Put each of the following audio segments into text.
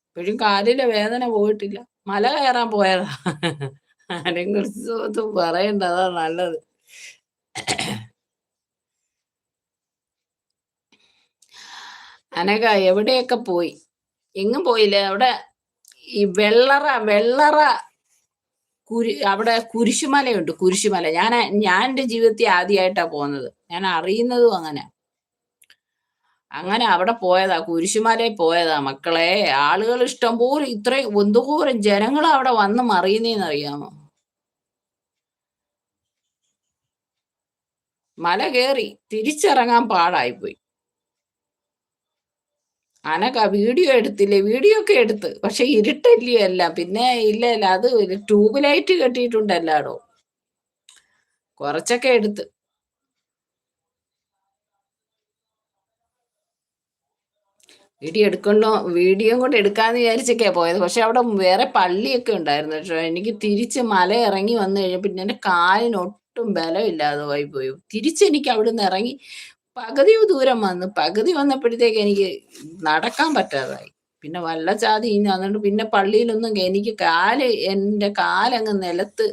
ഇപ്പോഴും കാലിലെ വേദന പോയിട്ടില്ല. മല കയറാൻ പോയതാ. അതിനെക്കുറിച്ചൊന്നും പറയണ്ട. അതാ നല്ലത്. അനഘ എവിടെയൊക്കെ പോയി? എങ്ങും പോയില്ല. അവിടെ ഈ വെള്ളറ അവിടെ കുരിശുമലയുണ്ട്. കുരിശുമല. ഞാൻ എൻ്റെ ജീവിതത്തിൽ ആദ്യമായിട്ടാ പോകുന്നത്. ഞാൻ അറിയുന്നതും അങ്ങനെ. അങ്ങനെ അവിടെ പോയതാ. കുരിശുമലയിൽ പോയതാ മക്കളെ. ആളുകൾ ഇഷ്ടംപോലെ ഇത്രയും എന്തോരം ജനങ്ങളാ അവിടെ വന്ന് മറിയുന്നേന്നറിയാമോ? മല കേറി തിരിച്ചിറങ്ങാൻ പാടായിപ്പോയി. അനഘ വീഡിയോ എടുത്തില്ലേ? വീഡിയോ ഒക്കെ എടുത്ത്. പക്ഷെ ഇരുട്ടല്ലയോ എല്ലാം. പിന്നെ ഇല്ല അത് ട്യൂബ് ലൈറ്റ് കെട്ടിയിട്ടുണ്ട് എല്ലായിടവും. കുറച്ചൊക്കെ എടുത്ത്. വീഡിയോ കൊണ്ട് എടുക്കാന്ന് വിചാരിച്ചൊക്കെയാ പോയത്. പക്ഷെ അവിടെ വേറെ പള്ളിയൊക്കെ ഉണ്ടായിരുന്നു. പക്ഷെ എനിക്ക് തിരിച്ച് മല ഇറങ്ങി വന്നു കഴിഞ്ഞാൽ പിന്നെ എൻ്റെ കാലിന് ഒട്ടും ബലമില്ലാതെ പോയി. തിരിച്ചെനിക്ക് അവിടുന്ന് ഇറങ്ങി പകുതി ദൂരം വന്നു. പകുതി വന്നപ്പോഴത്തേക്ക് എനിക്ക് നടക്കാൻ പറ്റാതായി. പിന്നെ വല്ലചാതി എന്നിട്ട് പിന്നെ പള്ളിയിലൊന്നും എനിക്ക് എൻ്റെ കാലങ്ങ് നിലത്ത്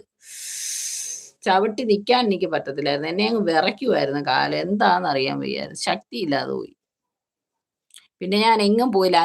ചവിട്ടി നിൽക്കാൻ എനിക്ക് പറ്റത്തില്ലായിരുന്നു. എന്നെ അങ്ങ് വിറയ്ക്കുമായിരുന്നു കാല്. എന്താണെന്ന് അറിയാൻ വയ്യായിരുന്നു. ശക്തിയില്ലാതെ പോയി. പിന്നെ ഞാൻ എങ്ങും പോയില്ല.